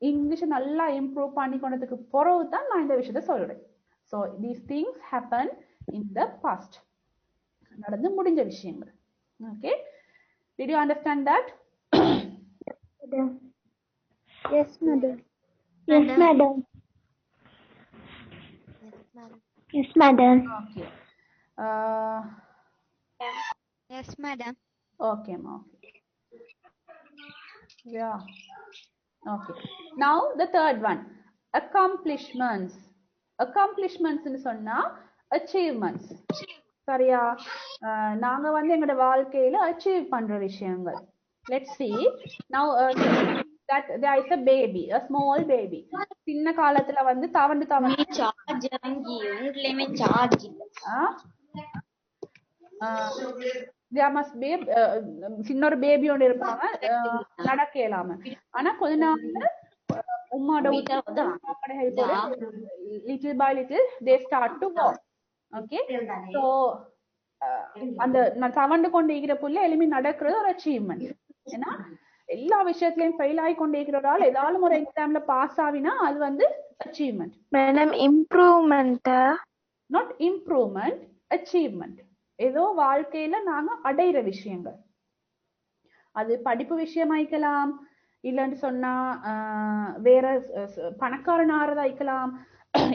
இங்கிலீஷை நல்லா இம்ப்ரூவ் பண்ணி கொண்டதுக்கு பிறகு தான் நான் இந்த விஷயத்த சொல்கிறேன். So these things happen in the past, நடந்து முடிஞ்ச விஷயங்கள். Okay, did you understand that? Yes, madam. Yes, madam. Yes, madam. Okay. Yes, madam. Okay, ma. Yeah. Okay. Now the third one, accomplishments. Accomplishments னு சொன்னா achievements. சரியா? நாங்க வந்து எங்களோட வாழ்க்கையில அச்சீவ் பண்ற விஷயங்கள். Let's see. Now that there is a baby, a small baby. சின்ன காலத்துல வந்து தவண்டு சார்ஜ் வாங்கி உங்களையுமே சார்ஜ் there must be சின்ன ஒரு பேபி ஒன்று இருப்பாங்க, நடக்க இயலாம. ஆனா கொஞ்ச நாள்ல உம்மாட little by little they start to walk. Okay, so அந்த நான் தவண்டு கொண்டு இருக்கிற புள்ள எளிமை நடக்கிறது ஒரு அச்சீவ்மெண்ட். ஏன்னா எல்லா விஷயத்திலயும் ஃபெயில் ஆகி கொண்டு இருக்கிறதால ஏதாவது ஒரு எக்ஸாம்ல பாஸ் ஆகினா அது வந்து achievement. Madam, improvement. Not improvement, achievement. ஏதோ வாழ்க்கையில நாங்க அடையிற விஷயங்கள். அது படிப்பு விஷயமாய்க்கலாம், இல்லைன்னு சொன்னா வேற பணக்காரன் ஆறதாய்க்கலாம்,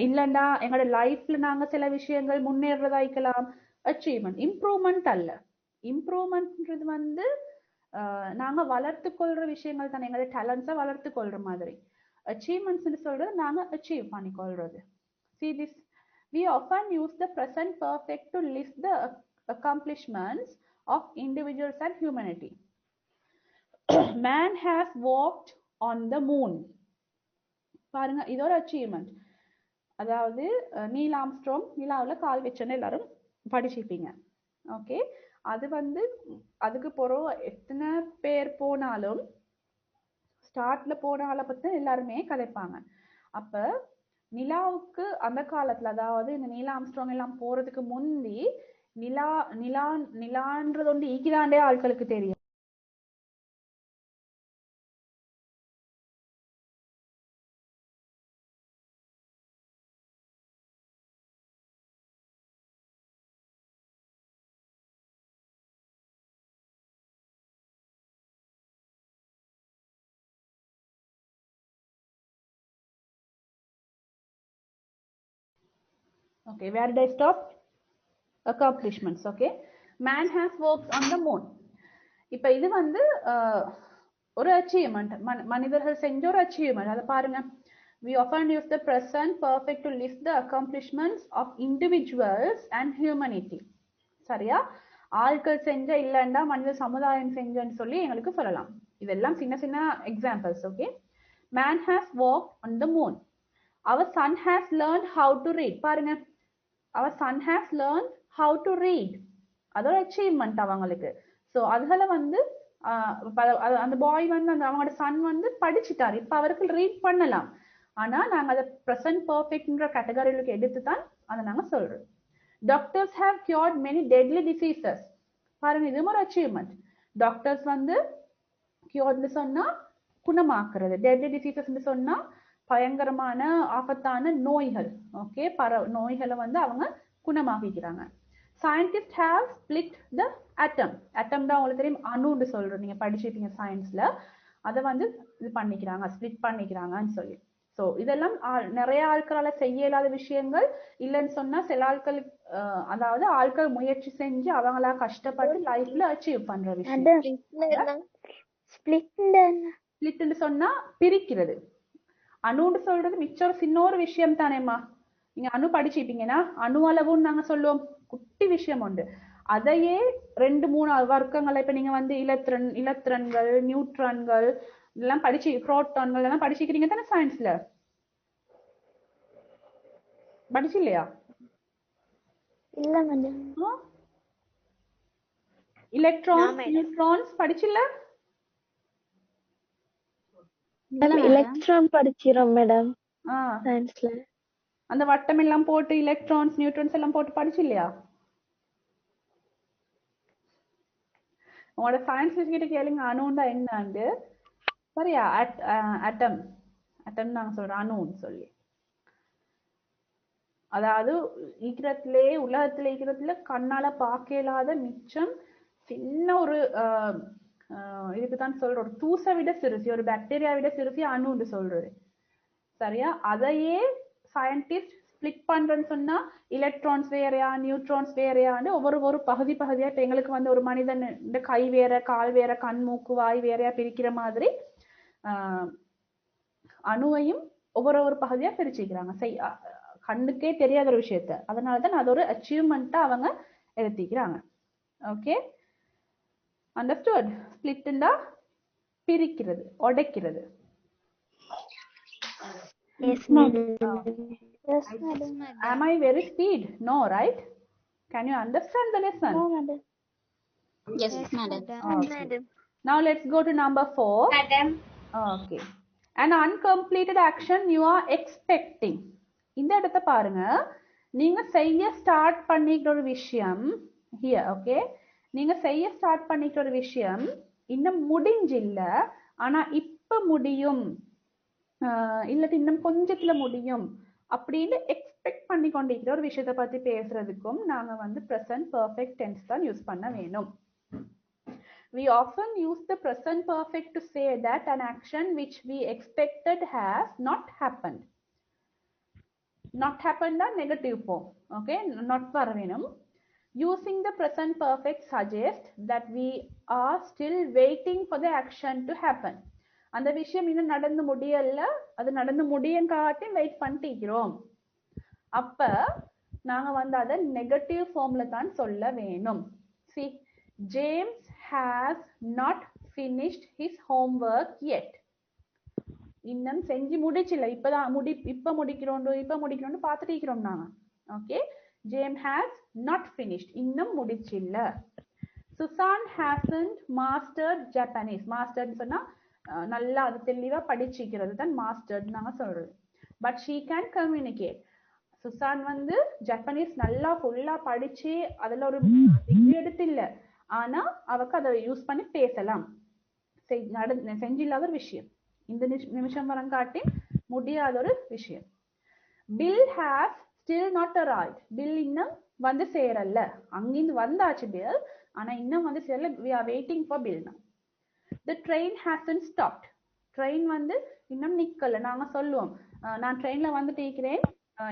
இல்லைண்டா எங்களோட லைஃப்ல நாங்க சில விஷயங்கள் முன்னேறதாய்க்கலாம். அச்சீவ்மெண்ட், இம்ப்ரூவ்மெண்ட் அல்ல. இம்ப்ரூவ்மெண்ட்ன்றது வந்து நாங்க வளர்த்து கொள்ற விஷயங்கள் தானே, எங்களோட டேலண்ட்ஸை வளர்த்து கொள்ற மாதிரி. அச்சீவ்மெண்ட்ஸ் சொல்றது நாங்க அச்சீவ் பண்ணி கொள்றது. See this, we often use the present perfect to list the accomplishments of individuals and humanity. Man has walked on the moon. பாருங்க, இது ஒரு அச்சீவ்மெண்ட். அதாவது நீல் ஆம்ஸ்ட்ராங் நிலாவுல கால் வச்சோன்னு எல்லாரும் படிச்சிருப்பீங்க. ஓகே, அது வந்து அதுக்கு போறோம் எத்தனை பேர் போனாலும் ஸ்டார்ட்ல போன ஆளை பத்தி எல்லாருமே கதைப்பாங்க. அப்ப நிலாவுக்கு அந்த காலத்துல, அதாவது இந்த நீல் ஆம்ஸ்ட்ராங் எல்லாம் போறதுக்கு முந்தி நிலான்றது ஒன்று ஈக்கிதாண்டே ஆட்களுக்கு தெரியும். Okay, where did I stop? Accomplishments. Okay, man has worked on the moon. இப்ப இது வந்து ஒரு அச்சீவ்மெண்ட், மனிதர்கள் செஞ்ச ஒரு அச்சீவ்மெண்ட். அதை பாருங்க, we often use the present perfect to list the accomplishments of individuals and humanity. சரியா? ஆட்கள் செஞ்ச இல்லைண்டா மனித சமுதாயம் செஞ்சன்னு சொல்லி எங்களுக்கு சொல்லலாம். இதெல்லாம் சின்ன சின்ன examples. Okay, man has walked on the moon. Our son has learned how to read. பாருங்க, our son has learned how to read. அதோட அச்சீவ்மெண்ட் அவங்களுக்கு. ஸோ அதுல வந்து அந்த பாய் வந்து அவங்களோட சன் வந்து படிச்சுட்டாரு, இப்ப அவருக்கு ரீட் பண்ணலாம். ஆனா நாங்க அதை ப்ரெசன்ட் பர்ஃபெக்ட்ன்ற கேட்டகரியிலுக்கு எடுத்து தான் அதை நாங்க சொல்றோம். Doctors have cured many deadly diseases. பாருங்க, இது ஒரு அச்சீவ்மெண்ட். டாக்டர்ஸ் வந்து கியூர்ட்னு சொன்னா குணமாக்குறது, டெட்லி டிசீசஸ் சொன்னா பயங்கரமான ஆபத்தான நோய்கள். ஓகே, நோய்களை வந்து அவங்க குணமாக்கிக்கிறாங்க. Scientists have split the atom. Atom தான் உங்களுக்கு தெரியும், அணுன்னு சொல்றோம், நீங்க படிச்சிருப்பீங்க சயின்ஸ்ல. அதை வந்து இது பண்ணிக்கிறாங்க, ஸ்பிளிட் பண்ணிக்கிறாங்கன்னு சொல்லி. ஸோ இதெல்லாம் நிறைய ஆட்களால செய்ய இயலாத விஷயங்கள் இல்லைன்னு சொன்னா சில ஆட்கள், அதாவது ஆட்கள் முயற்சி செஞ்சு அவங்களா கஷ்டப்பட்டு லைஃப்ல அச்சீவ் பண்ற விஷயம். ஸ்பிளிட்னு சொன்னா பிரிக்கிறது. அணுன்னு சொல்றது மிச்சம் சின்ன ஒரு விஷயம் தானேம்மா. நீங்க அணு படிச்சிருப்பீங்கன்னா அணு அளவுன்னு நாங்க சொல்லுவோம், குட்டி விஷயம் உண்டு. அதையே 2-3 வர்க்கங்கள், இப்ப நீங்க வந்து இலத்திரன்கள், நியூட்ரான்கள் எல்லாம் படிச்சு, புரோட்டான்கள் எல்லாம் படிச்சிருக்கீங்க தானே சயின்ஸ்ல? படிச்சு இல்லையா? இல்ல மேடம். எலக்ட்ரான்ஸ், நியூட்ரான்ஸ் படிச்சில்ல? electron படிச்சிரோம் மேடம் ஆ சயின்ஸ்ல. அந்த வட்டம் எல்லாம் போட்டு எலக்ட்ரான்ஸ் நியூட்ரான்ஸ் எல்லாம் போட்டு படிச்சு இல்லையா? உங்களோட சயின்ஸ் கிட்ட கேளுங்க அணுண்டா என்னன்னு. சரியா? அட்டம் அட்டம் நாங்க சொல்றோம் அணுன்னு சொல்லி. அதாவது உலகத்துல ஈக்கிறதுல கண்ணால பார்க்க இயலாத மிச்சம் சின்ன ஒரு இதுக்குதான் சொல்ற ஒரு தூசை விட சிறுசி, ஒரு பாக்டீரியா விட சிறுசி அணுன்னு சொல்றது. சரியா? அதையே சயின்டிஸ்ட் ஸ்பிளிட் பண்றேன்னு சொன்னா எலக்ட்ரான்ஸ் வேறையா நியூட்ரான்ஸ் வேறையான்னு ஒவ்வொரு பகுதியா இப்ப எங்களுக்கு வந்து ஒரு மனிதன் இந்த கை வேற கால் வேற கண் மூக்கு வாய் வேறையா பிரிக்கிற மாதிரி அணுவையும் ஒவ்வொரு பகுதியா பிரிச்சுக்கிறாங்க. கண்ணுக்கே தெரியாத ஒரு விஷயத்த. அதனாலதான் அது ஒரு அச்சீவ்மெண்டா அவங்க எடுத்துக்கிறாங்க. Okay, understood? ஸ்பிளிட்னா பிரிக்கிறது, உடைக்கிறது. Yes madam. Yes madam. Am I very speed? No, right? Can you understand the lesson? No madam. Yes, madam. Okay. Now let's go to number 4. Madam. Okay. An uncompleted action you are expecting. இந்த இடத்தை பாருங்க. நீங்க செய்ய start பண்ணிக்கிற ஒரு விஷயம் here, okay? நீங்க செய்ய ஸ்டார்ட் பண்ணிக்கிற ஒரு விஷயம் இன்னும் முடிஞ்சில்ல, ஆனா இப்ப முடியும், இல்லாட்டி இன்னும் கொஞ்சத்துல முடியும் அப்படின்னு எக்ஸ்பெக்ட் பண்ணி கொண்டிருக்கிற ஒரு விஷயத்தை பத்தி பேசுறதுக்கும் நாங்க வந்து present perfect tense தான் யூஸ் பண்ண வேணும். We often use the present perfect to say that an action which we expected has not happened. Not happened are negative form. Okay, not வர வேணும். Using the present perfect suggests that we are still waiting for the action to happen. அந்த விஷயம் இன்னும் நடந்து முடியல, அது நடந்து முடியும் காட்டி வெயிட் பண்ணிக்கிறோம். அப்ப நாங்க வந்து அதை நெகட்டிவ் ஃபார்ம்ல தான் சொல்ல வேணும். See, James has not finished his homework yet. இன்னும் செஞ்சு முடிச்சில்ல, இப்ப முடிக்கிறோம் பார்த்துட்டு இருக்கிறோம் நாங்க. Okay, James has not finished, இன்னும் முடிச்சில்ல. Susan hasn't mastered Japanese. Mastered சொன்னா நல்லா அது தெளிவா படிச்சிக்கிறது தான் மாஸ்டர்ட் நாங்க சொல்றது. But she can communicate. Susan வந்து ஜப்பானீஸ் நல்லா ஃபுல்லா படிச்சு அதுல ஒரு டிகிரி எடுத்து இல்ல, ஆனா அவக்கு அதை யூஸ் பண்ணி பேசலாம். செஞ்சில்லாத ஒரு விஷயம், இந்த நிமிஷம் வரம் காட்டி முடியாத ஒரு விஷயம். Bill has still not arrived. Bill இன்னும் வந்து சேரல, அங்கிருந்து வந்தாச்சு Bill, ஆனா இன்னும் வந்து சேரல. We are waiting for Bill now. The train hasn't stopped. Train வந்து இன்னும் நிக்கல. நாங்க சொல்லுவோம் நான் ட்ரெயின்ல வந்துட்டு இருக்கிறேன்,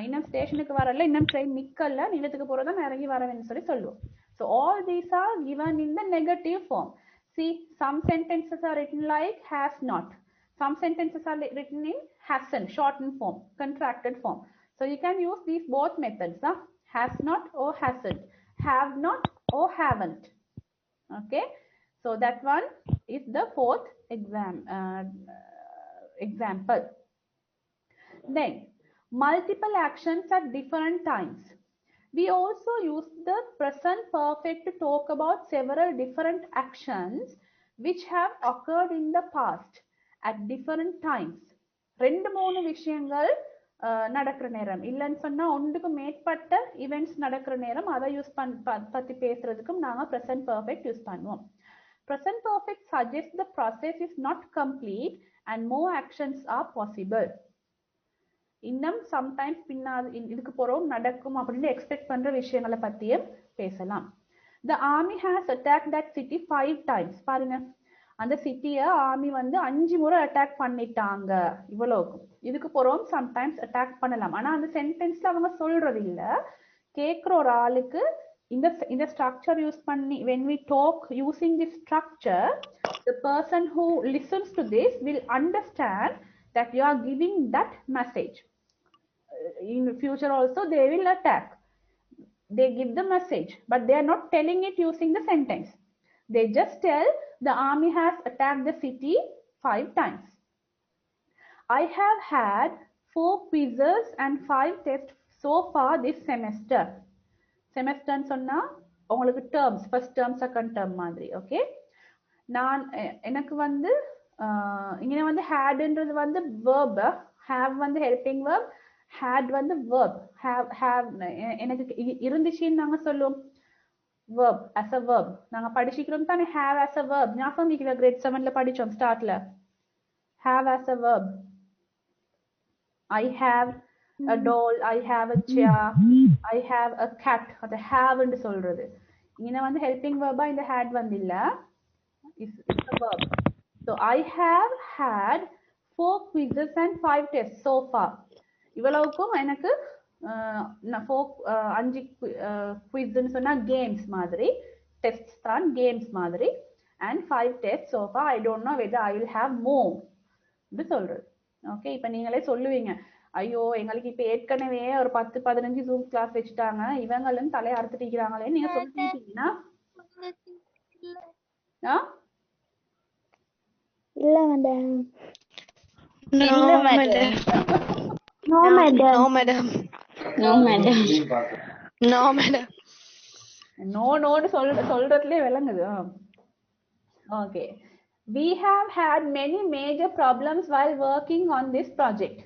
இன்னும் ஸ்டேஷனுக்கு வரல, இன்னும் ட்ரெயின் நிக்கல, நிலத்துக்கு போறதா நான் இறங்கி வரவேன்னு சொல்லுவோம். So all these are given in the negative form. See, some sentences are written like has not. Some sentences are written in hasn't, shortened form, contracted form. So you can use these both methods, has not or hasn't, have not or haven't. Okay, so that one is the fourth example. Then multiple actions at different times. We also use the present perfect to talk about several different actions which have occurred in the past at different times. ரெண்டு மூணு விஷயங்கள் நடக்கிற நேரம், இல்லைன்னு சொன்னா ஒன்றுக்கு மேற்பட்ட events நடக்கிற நேரம், அதை யூஸ் பத்தி பேசுறதுக்கும் நாங்க present perfect யூஸ் பண்ணுவோம். Present perfect suggests the process is not complete and more actions are possible. இன்னும் சம்டைம்ஸ் பின்னாடி இதுக்கு போறோம் நடக்கும் அப்படின்னு எக்ஸ்பெக்ட் பண்ற விஷயங்களை பத்தியும் பேசலாம். The army has attacked that city 5 times. பாருங்க, அந்த சிட்டிய ஆர்மி வந்து 5 முறை அட்டாக் பண்ணிட்டாங்க. இவ்வளவுக்கும் இதுக்கு போறோம் சம்டைம்ஸ் அட்டாக் பண்ணலாம், ஆனா அந்த சென்டென்ஸ்ல அவங்க சொல்றது இல்ல. கேக்குற ஒரு ஆளுக்கு இந்த ஸ்ட்ரக்சர் யூஸ் பண்ணி when we talk using this structure, the person who listens to this will understand that you are giving that message. In the future also they will attack. They give the message, but they are not telling it using the sentence. They just tell the army has attacked the city 5 times. I have had 4 quizzes and 5 tests so far this semester. Semester சொன்னா உங்களுக்கு terms, first term second term மாதிரி. Okay, நான் எனக்கு வந்து இங்கே வந்து hadன்றது வந்து verb, have வந்து helping verb, had வந்து verb. have எனக்கு இருந்துச்சுன்னு நாங்க சொல்லுவோம் verb as a verb. நாங்க படிச்சிக்கிறோம் தானே have as a verb. ஞாபகம் இருக்கிற grade 7ல படிச்சோம் ஸ்டார்ட்ல. have as a verb. I have a doll, I have a chair, I have a cat. அது have ன்னு சொல்றது. இங்க வந்து helping verb இந்த had வந்து இல்ல. It's a verb. So I have had 4 quizzes and 5 tests so far. இவ்வளவுக்கும் எனக்கு 5 quizzன்னு சொன்னா games மாதிரி, tests தான் games மாதிரி, and 5 tests so far. I don't know whether I will have more. இது சொல்றது. ஓகே, இப்போ நீங்களே சொல்லுவீங்க, ஐயோ எங்களுக்கு இப்போ ஏற்கனவே ஒரு 10-15 ஜூம் கிளாஸ் வச்சுட்டாங்க, இவங்களும் தலையை அறுத்துட்டீங்கிறாங்களே நீங்க சொல்லிட்டீங்கன்னா இல்ல மேடம். இல்ல madam. No madam. No madam. No madam. No madam. நோன்னு சொல்றதுலயே விளங்குது. Okay, we have had many major problems while working on this project.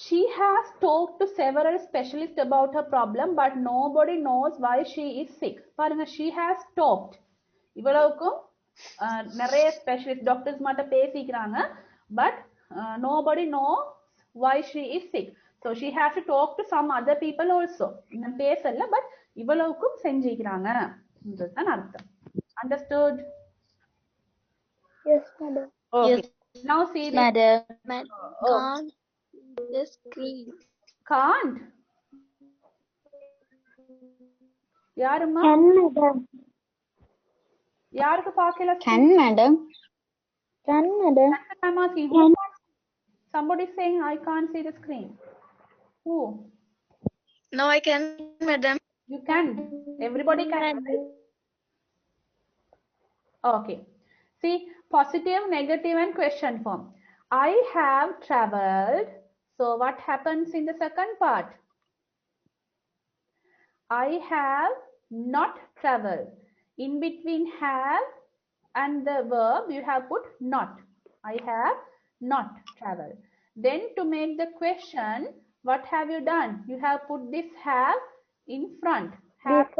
She has talked to several specialists about her problem, but nobody knows why she is sick. பாருங்க, she has talked. இவ்வளவுக்கும் நிறைய specialist doctors மட்டும் பேசிக்கிறாங்க, but nobody knows why she is sick. So she has to talk to some other people also. இன்னும் பேசல, but இவ்வளவுக்கும் செஞ்சிக்கிறாங்க. இதுதான் அர்த்தம். Understood? Yes madam. Okay. Yes. Now see this. Madam. Can't the screen. Can't. யாரும்மா? Can madam. யாருக்கு பார்க்கல? Can madam. Can madam. I'm asking. Somebody saying I can't see the screen. Who? No, I can, madam. You can. Everybody can. Okay. See, positive, negative and question form. I have traveled. So what happens in the second part? I have not traveled. In between have and the verb you have put not. I have not traveled. Then to make the question, what have you done? You have put this have in front. Have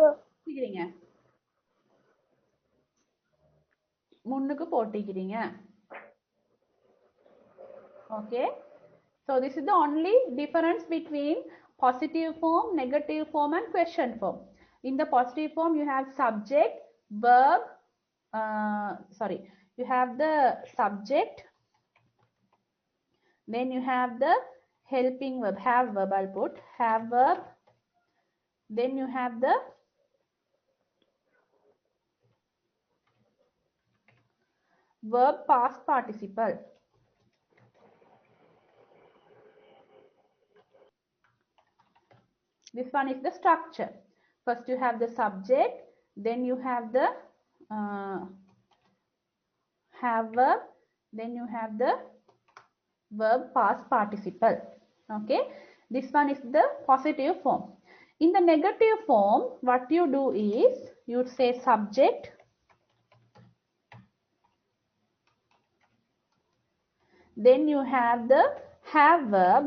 முன்னுக்கு போட்டிக்கிறீங்க. Okay, so this is the only difference between positive form, negative form and question form. In the positive form you have subject, verb, you have the subject, then you have the helping verb, have verb. I'll put have verb, then you have the verb past participle. This one is the structure. First you have the subject, then you have the have verb, then you have the verb past participle. Okay, this one is the positive form. In the negative form, what you do is you say subject, then you have the have verb,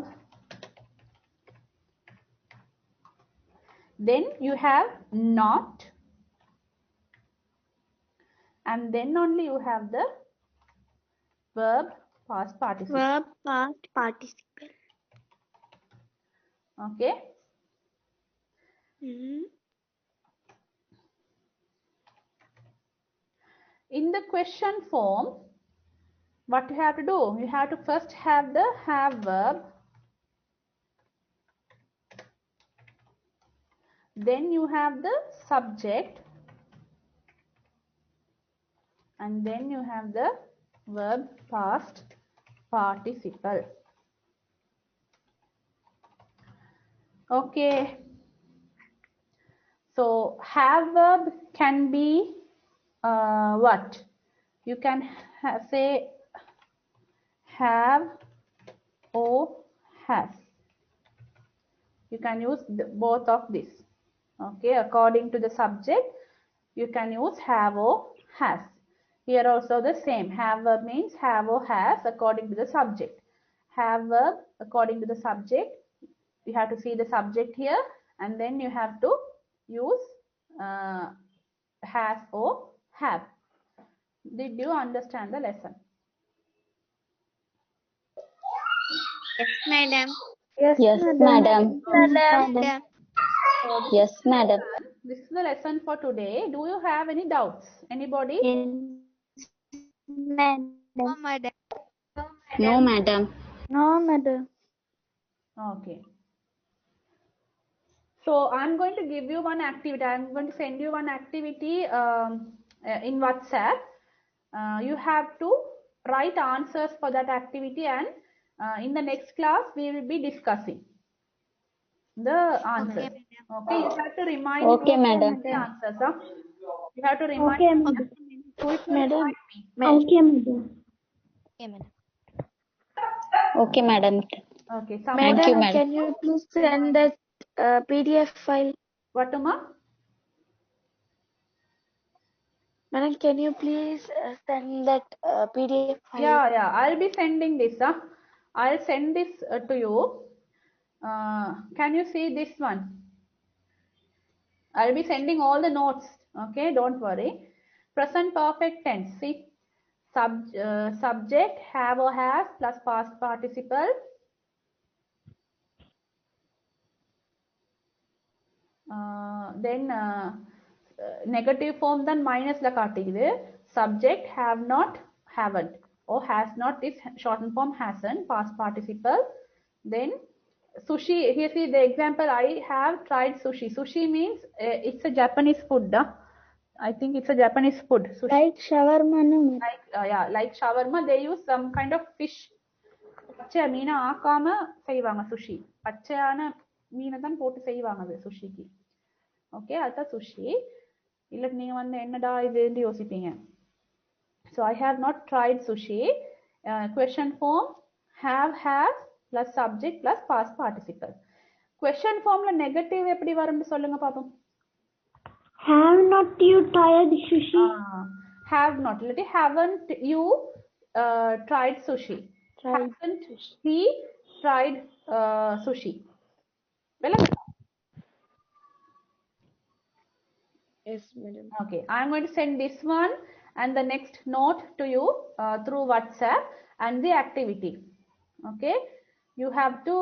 then you have not, and then only you have the verb past participle. Verb past participle. Okay. In the question form, what you have to do? You have to first have the have verb, then you have the subject, and then you have the verb past participle. Okay, so have verb can be what? You can say have or has. You can use both of this. Okay, according to the subject you can use have or has. Here also the same. Have verb means have or has according to the subject. Have verb according to the subject. You have to see the subject here, and then you have to use has or have. Did you understand the lesson? Yes, madam. Yes, madam. madam. Yes, madam. This is the lesson for today. Do you have any doubts? Anybody? Yes, madam. No, madam. No, madam. No, madam. Okay. So I'm going to give you one activity. I'm going to send you one activity in WhatsApp. You have to write answers for that activity, and in the next class we will be discussing the answers. Okay, you have to remind Okay, me madam. the answers. Huh? You have to remind Okay, me. madam. Who is Madam. remind me? Okay, madam. Okay, madam. Okay, Thank you, madam. Can you please send that PDF file? What, Uma? Madam, can you please send that PDF file? Yeah, I'll be sending this. I'll send this to you. Can you see this one? I'll be sending all the notes. Okay, don't worry. Present perfect tense. See, subject have or has plus past participle. Then negative form then minus la kaattigide. Subject have not, haven't, or has not is shortened form hasn't, past participle. Then sushi, here see the example, I have tried sushi. Sushi means it's a Japanese food. I think it's a Japanese food. Sushi. Like shawarma, no? Like shawarma, they use some kind of fish. பச்சை மீனை ஆக்காம செய்வாங்க sushi. பச்சையான மீனை தான் போட்டு செய்வாங்க அது சுஷிக்கு. Okay, அதுதான் sushi. இல்ல நீங்க வந்து என்னடா இதுன்னு யோசிப்பீங்க. So I have not tried sushi. Question form have, has plus subject plus past participle. Question formல negative எப்படி வரும்னு சொல்லுங்க பாப்போம். Have not you tried sushi? Have not. Let haven't you tried sushi? Hasn't he tried sushi? Well, Yes, madam. okay, I'm going to send this one and the next note to you through WhatsApp and the activity. Okay, you have to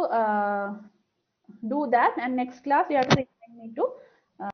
do that, and next class you have to remind me to